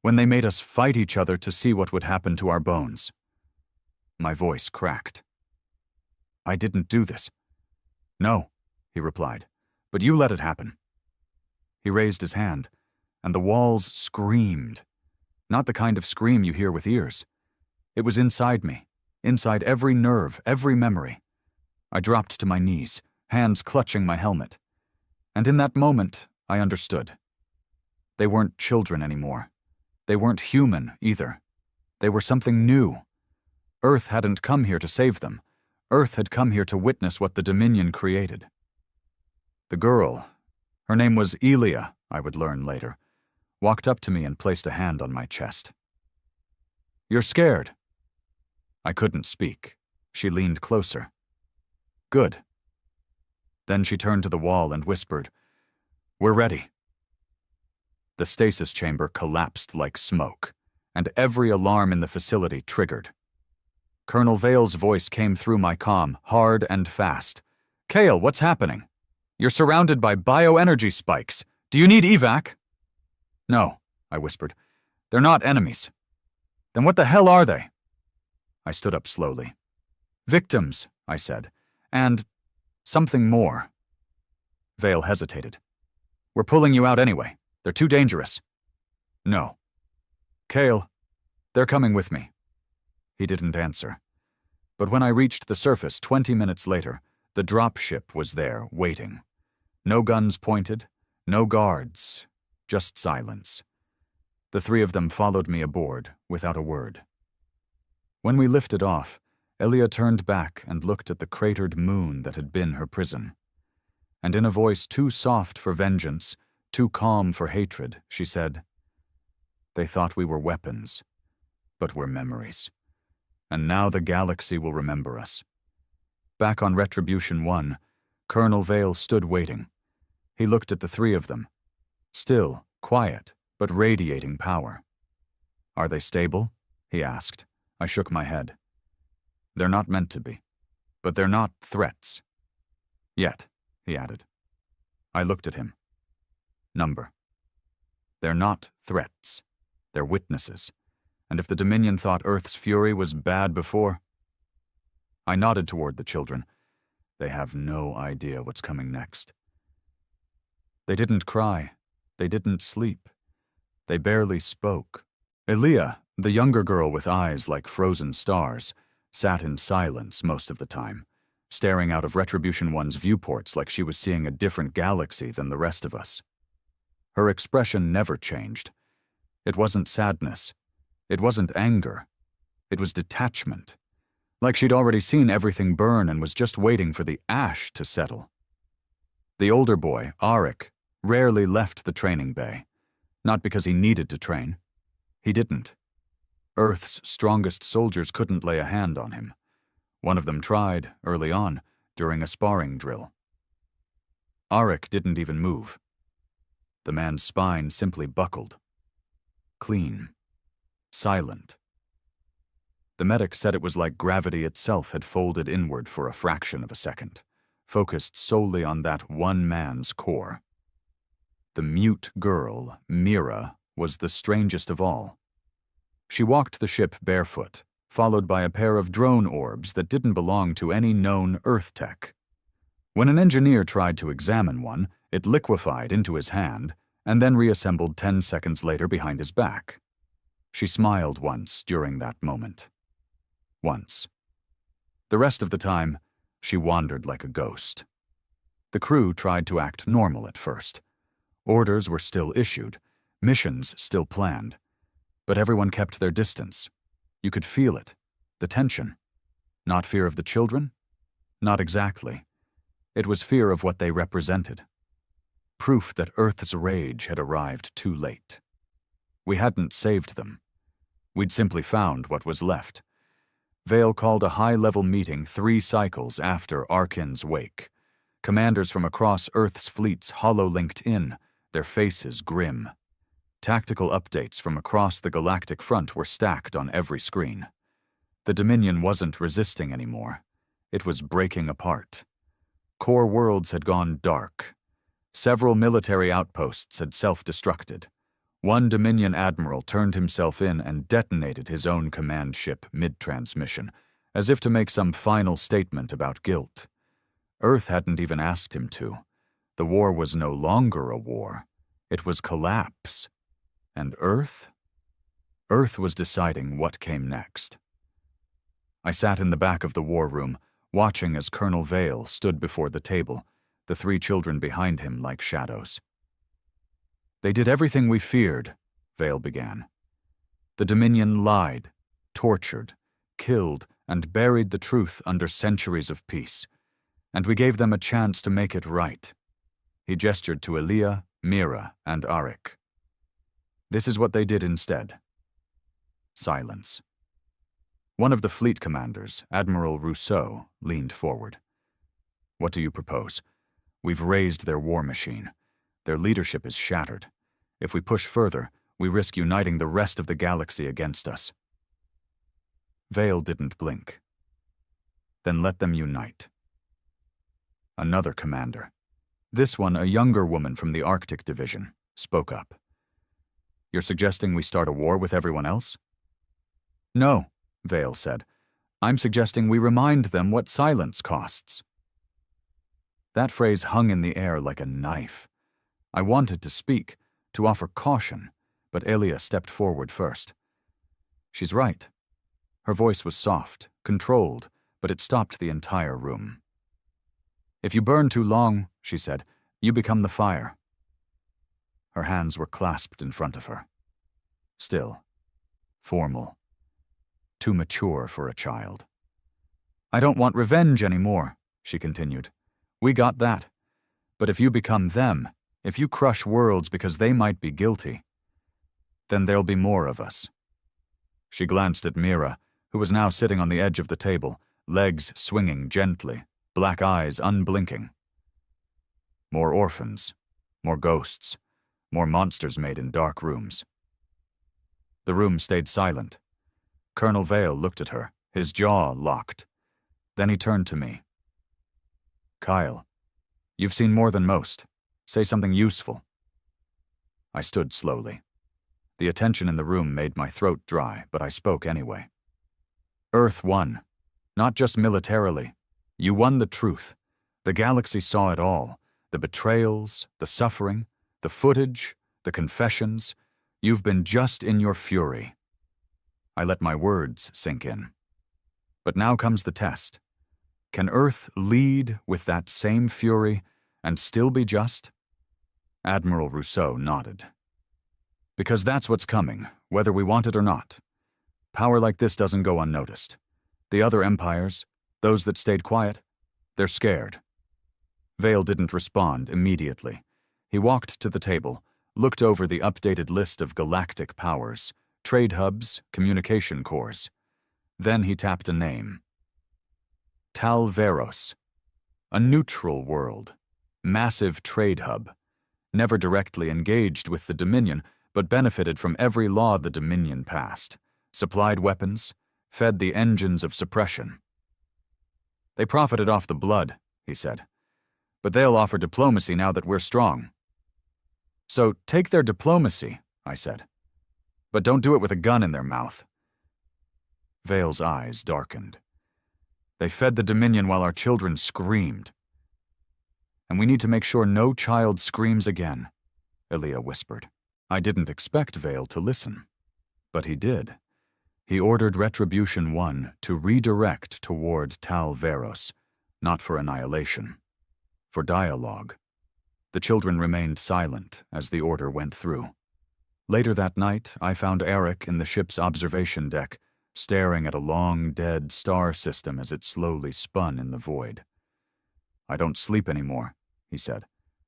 Speaker 1: when they made us fight each other to see what would happen to our bones." My voice cracked. "I didn't do this." "No," he replied, "but you let it happen." He raised his hand, and the walls screamed. Not the kind of scream you hear with ears. It was inside me, inside every nerve, every memory. I dropped to my knees, hands clutching my helmet. And in that moment, I understood. They weren't children anymore. They weren't human, either. They were something new. Earth hadn't come here to save them. Earth had come here to witness what the Dominion created. The girl, her name was Elia, I would learn later, walked up to me and placed a hand on my chest. "You're scared." I couldn't speak. She leaned closer. "Good." Then she turned to the wall and whispered, "We're ready." The stasis chamber collapsed like smoke, and every alarm in the facility triggered. Colonel Vale's voice came through my comm, hard and fast. "Kale, what's happening? You're surrounded by bioenergy spikes. Do you need evac?" "No," I whispered. "They're not enemies." "Then what the hell are they?" I stood up slowly. "Victims," I said, "and something more." Vale hesitated. "We're pulling you out anyway. They're too dangerous." "No." "Kale, they're coming with me." He didn't answer. But when I reached the surface 20 minutes later, the dropship was there, waiting. No guns pointed, no guards, just silence. The three of them followed me aboard, without a word. When we lifted off, Elia turned back and looked at the cratered moon that had been her prison. And in a voice too soft for vengeance, too calm for hatred, she said, "They thought we were weapons, but we're memories. And now the galaxy will remember us." Back on Retribution 1, Colonel Vale stood waiting. He looked at the three of them. Still, quiet, but radiating power. "Are they stable?" he asked. I shook my head. "They're not meant to be. But they're not threats. Yet," he added. I looked at him. Number. "They're not threats. They're witnesses. And if the Dominion thought Earth's fury was bad before..." I nodded toward the children. They have no idea what's coming next. They didn't cry. They didn't sleep. They barely spoke. Elia, the younger girl with eyes like frozen stars, sat in silence most of the time, staring out of Retribution 1's viewports like she was seeing a different galaxy than the rest of us. Her expression never changed. It wasn't sadness. It wasn't anger. It was detachment. Like she'd already seen everything burn and was just waiting for the ash to settle. The older boy, Arik, rarely left the training bay. Not because he needed to train. He didn't. Earth's strongest soldiers couldn't lay a hand on him. One of them tried, early on, during a sparring drill. Arik didn't even move. The man's spine simply buckled. Clean. Silent. The medic said it was like gravity itself had folded inward for a fraction of a second, focused solely on that one man's core. The mute girl, Mira, was the strangest of all. She walked the ship barefoot, followed by a pair of drone orbs that didn't belong to any known Earth tech. When an engineer tried to examine one, it liquefied into his hand and then reassembled 10 seconds later behind his back. She smiled once during that moment. Once. The rest of the time, she wandered like a ghost. The crew tried to act normal at first. Orders were still issued, missions still planned. But everyone kept their distance. You could feel it, the tension. Not fear of the children? Not exactly. It was fear of what they represented. Proof that Earth's rage had arrived too late. We hadn't saved them. We'd simply found what was left. Vale called a high-level meeting 3 cycles after Arkin's wake. Commanders from across Earth's fleets holo-linked in, their faces grim. Tactical updates from across the galactic front were stacked on every screen. The Dominion wasn't resisting anymore. It was breaking apart. Core worlds had gone dark. Several military outposts had self-destructed. One Dominion admiral turned himself in and detonated his own command ship mid-transmission, as if to make some final statement about guilt. Earth hadn't even asked him to. The war was no longer a war. It was collapse. And Earth? Earth was deciding what came next. I sat in the back of the war room, watching as Colonel Vale stood before the table, the 3 children behind him like shadows. "They did everything we feared," Vale began. "The Dominion lied, tortured, killed, and buried the truth under centuries of peace, and we gave them a chance to make it right." He gestured to Elia, Mira, and Arik. "This is what they did instead." Silence. One of the fleet commanders, Admiral Rousseau, leaned forward. "What do you propose? We've raised their war machine. Their leadership is shattered. If we push further, we risk uniting the rest of the galaxy against us." Vale didn't blink. "Then let them unite." Another commander, this one a younger woman from the Arctic Division, spoke up. "You're suggesting we start a war with everyone else?" "No," Vale said. "I'm suggesting we remind them what silence costs." That phrase hung in the air like a knife. I wanted to speak, to offer caution, but Elia stepped forward first. "She's right." Her voice was soft, controlled, but it stopped the entire room. "If you burn too long," she said, "you become the fire." Her hands were clasped in front of her. Still, formal. Too mature for a child. "I don't want revenge anymore," she continued. "We got that. But if you become them, if you crush worlds because they might be guilty, then there'll be more of us." She glanced at Mira, who was now sitting on the edge of the table, legs swinging gently, black eyes unblinking. More orphans, more ghosts, more monsters made in dark rooms. The room stayed silent. Colonel Vale looked at her, his jaw locked. Then he turned to me. "Kyle, you've seen more than most. Say something useful." I stood slowly. The attention in the room made my throat dry, but I spoke anyway. "Earth won. Not just militarily. You won the truth. The galaxy saw it all. The betrayals, the suffering, the footage, the confessions. You've been just in your fury." I let my words sink in. But now comes the test. Can Earth lead with that same fury and still be just? Admiral Rousseau nodded. "Because that's what's coming, whether we want it or not. Power like this doesn't go unnoticed. The other empires, those that stayed quiet, they're scared." Vale didn't respond immediately. He walked to the table, looked over the updated list of galactic powers, trade hubs, communication cores. Then he tapped a name. Tal Veros. A neutral world. Massive trade hub. Never directly engaged with the Dominion, but benefited from every law the Dominion passed. Supplied weapons, fed the engines of suppression. "They profited off the blood," he said. "But they'll offer diplomacy now that we're strong." "So take their diplomacy," I said. "But don't do it with a gun in their mouth." Vale's eyes darkened. "They fed the Dominion while our children screamed. And we need to make sure no child screams again," Elia whispered. I didn't expect Vale to listen. But he did. He ordered Retribution 1 to redirect toward Tal Veros, not for annihilation, for dialogue. The children remained silent as the order went through. Later that night, I found Eric in the ship's observation deck, staring at a long, dead star system as it slowly spun in the void. "I don't sleep anymore," he said.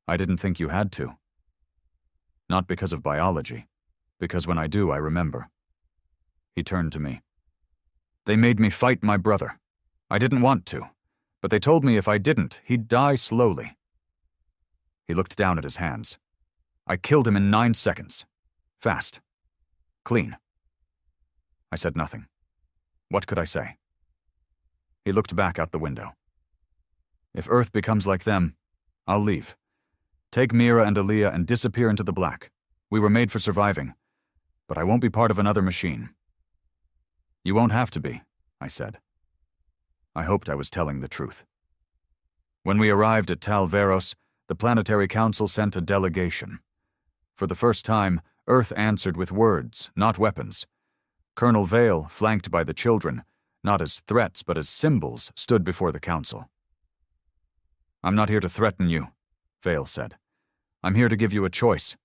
Speaker 1: "I didn't think you had to." "Not because of biology, because when I do, I remember." He turned to me. They made me fight my brother. I didn't want to, but they told me if I didn't, he'd die slowly. He looked down at his hands. I killed him in 9 seconds. Fast. Clean. I said nothing. What could I say? He looked back out the window. If Earth becomes like them, I'll leave. Take Mira and Aaliyah and disappear into the black. We were made for surviving, but I won't be part of another machine. You won't have to be, I said. I hoped I was telling the truth. When we arrived at Tal Veros, the Planetary Council sent a delegation. For the first time, Earth answered with words, not weapons. Colonel Vale, flanked by the children, not as threats but as symbols, stood before the council. I'm not here to threaten you, Vale said. I'm here to give you a choice.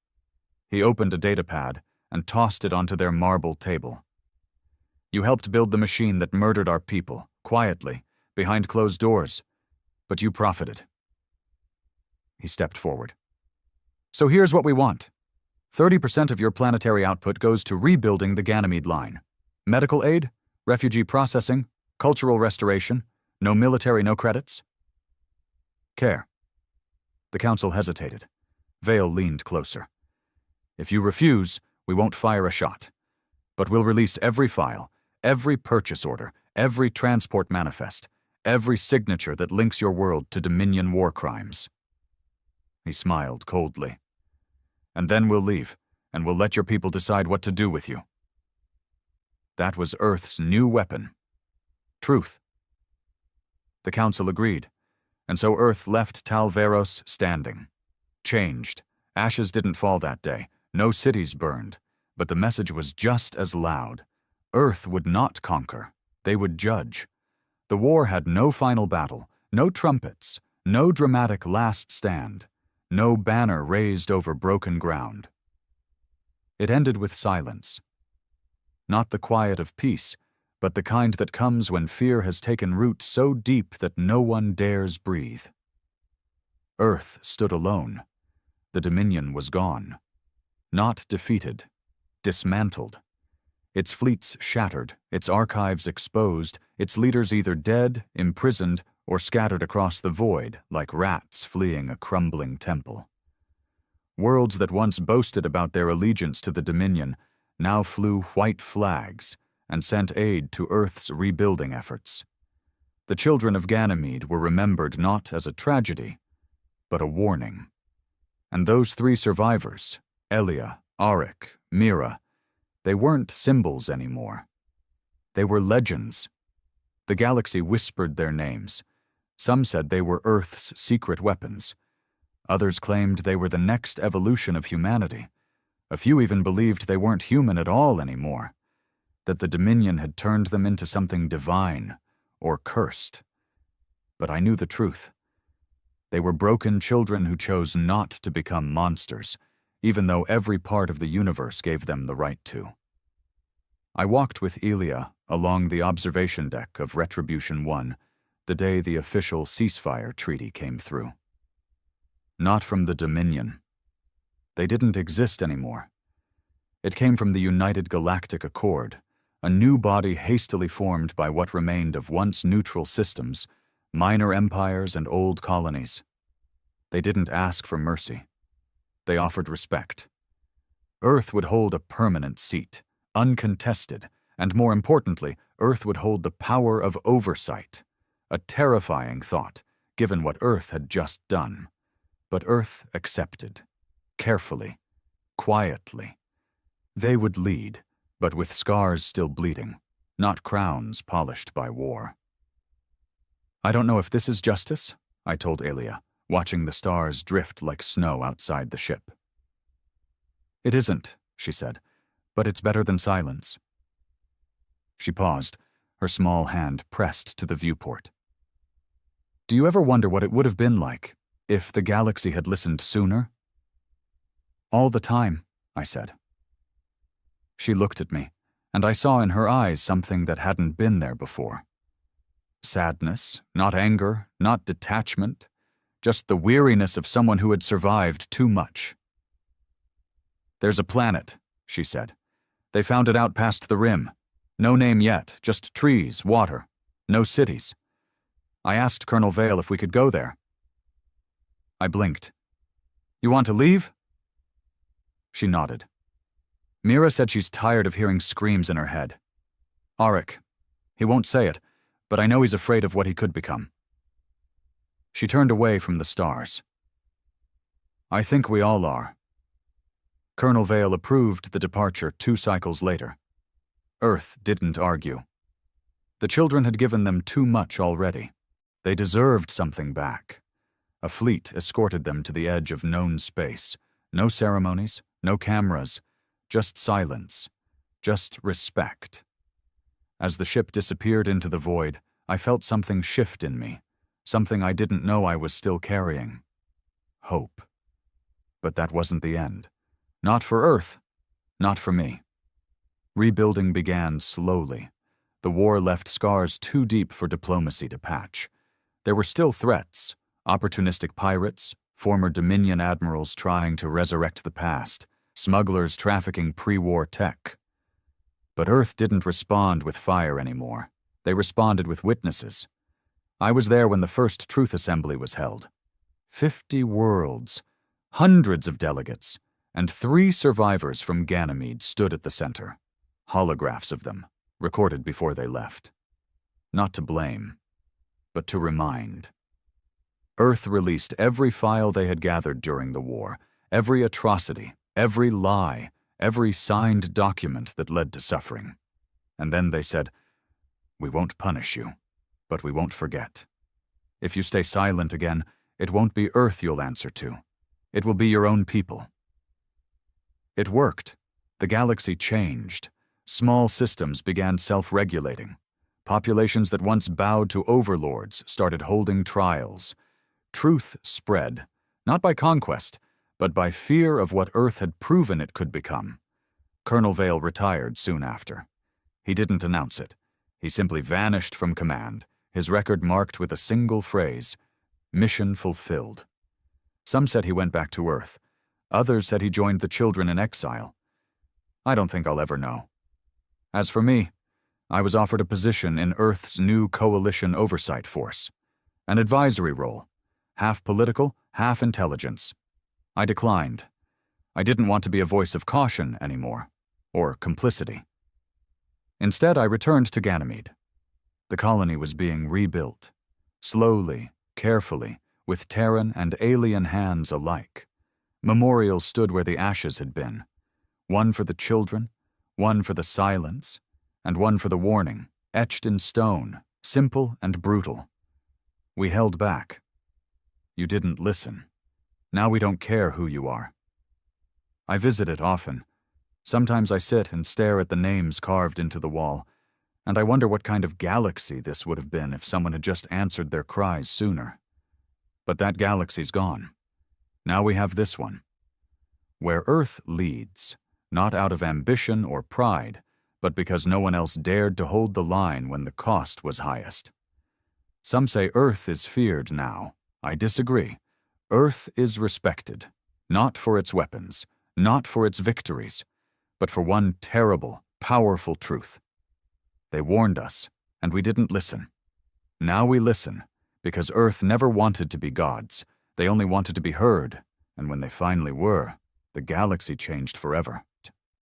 Speaker 1: He opened a datapad and tossed it onto their marble table. You helped build the machine that murdered our people, quietly, behind closed doors, but you profited. He stepped forward. So here's what we want. 30% of your planetary output goes to rebuilding the Ganymede line. Medical aid, refugee processing, cultural restoration, no military, no credits. Care. The council hesitated. Vale leaned closer. If you refuse, we won't fire a shot. But we'll release every file, every purchase order, every transport manifest, every signature that links your world to Dominion war crimes. He smiled coldly. And then we'll leave, and we'll let your people decide what to do with you. That was Earth's new weapon. Truth. The council agreed, and so Earth left Tal Veros standing. Changed. Ashes didn't fall that day. No cities burned. But the message was just as loud. Earth would not conquer. They would judge. The war had no final battle, no trumpets, no dramatic last stand, no banner raised over broken ground. It ended with silence. Not the quiet of peace, but the kind that comes when fear has taken root so deep that no one dares breathe. Earth stood alone. The Dominion was gone. Not defeated, dismantled. Its fleets shattered, its archives exposed, its leaders either dead, imprisoned, or scattered across the void like rats fleeing a crumbling temple. Worlds that once boasted about their allegiance to the Dominion now flew white flags and sent aid to Earth's rebuilding efforts. The children of Ganymede were remembered not as a tragedy, but a warning. And those 3 survivors, Elia, Arik, Mira, they weren't symbols anymore. They were legends. The galaxy whispered their names. Some said they were Earth's secret weapons. Others claimed they were the next evolution of humanity. A few even believed they weren't human at all anymore, that the Dominion had turned them into something divine or cursed. But I knew the truth. They were broken children who chose not to become monsters, even though every part of the universe gave them the right to. I walked with Elia along the observation deck of Retribution 1 the day the official ceasefire treaty came through. Not from the Dominion. They didn't exist anymore. It came from the United Galactic Accord, a new body hastily formed by what remained of once neutral systems, minor empires and old colonies. They didn't ask for mercy. They offered respect. Earth would hold a permanent seat, uncontested, and more importantly, Earth would hold the power of oversight. A terrifying thought, given what Earth had just done. But Earth accepted. Carefully. Quietly. They would lead, but with scars still bleeding, not crowns polished by war. I don't know if this is justice, I told Elia, watching the stars drift like snow outside the ship. It isn't, she said, but it's better than silence. She paused, her small hand pressed to the viewport. Do you ever wonder what it would have been like if the galaxy had listened sooner? All the time, I said. She looked at me, and I saw in her eyes something that hadn't been there before. Sadness, not anger, not detachment, just the weariness of someone who had survived too much. There's a planet, she said. They found it out past the rim. No name yet, just trees, water, no cities. I asked Colonel Vale if we could go there. I blinked. You want to leave? She nodded. Mira said she's tired of hearing screams in her head. Auric. He won't say it, but I know he's afraid of what he could become. She turned away from the stars. I think we all are. Colonel Vale approved the departure 2 cycles later. Earth didn't argue. The children had given them too much already. They deserved something back. A fleet escorted them to the edge of known space. No ceremonies, no cameras, just silence, just respect. As the ship disappeared into the void, I felt something shift in me, something I didn't know I was still carrying. Hope. But that wasn't the end. Not for Earth, not for me. Rebuilding began slowly. The war left scars too deep for diplomacy to patch. There were still threats, opportunistic pirates, former Dominion admirals trying to resurrect the past, smugglers trafficking pre-war tech. But Earth didn't respond with fire anymore. They responded with witnesses. I was there when the first Truth Assembly was held. 50 worlds, hundreds of delegates, and 3 survivors from Ganymede stood at the center. Holographs of them, recorded before they left. Not to blame, but to remind. Earth released every file they had gathered during the war, every atrocity, every lie, every signed document that led to suffering. And then they said, "We won't punish you, but we won't forget. If you stay silent again, it won't be Earth you'll answer to. It will be your own people." It worked. The galaxy changed. Small systems began self-regulating. Populations that once bowed to overlords started holding trials. Truth spread, not by conquest, but by fear of what Earth had proven it could become. Colonel Vale retired soon after. He didn't announce it. He simply vanished from command, his record marked with a single phrase, "Mission fulfilled." Some said he went back to Earth. Others said he joined the children in exile. I don't think I'll ever know. As for me, I was offered a position in Earth's new coalition oversight force, an advisory role, half political, half intelligence. I declined. I didn't want to be a voice of caution anymore, or complicity. Instead, I returned to Ganymede. The colony was being rebuilt, slowly, carefully, with Terran and alien hands alike. Memorials stood where the ashes had been, one for the children, one for the silence, and one for the warning, etched in stone, simple and brutal. We held back. You didn't listen. Now we don't care who you are. I visit it often. Sometimes I sit and stare at the names carved into the wall, and I wonder what kind of galaxy this would have been if someone had just answered their cries sooner. But that galaxy's gone. Now we have this one. Where Earth leads, not out of ambition or pride, but because no one else dared to hold the line when the cost was highest. Some say Earth is feared now. I disagree. Earth is respected, not for its weapons, not for its victories, but for one terrible, powerful truth. They warned us, and we didn't listen. Now we listen, because Earth never wanted to be gods. They only wanted to be heard, and when they finally were, the galaxy changed forever.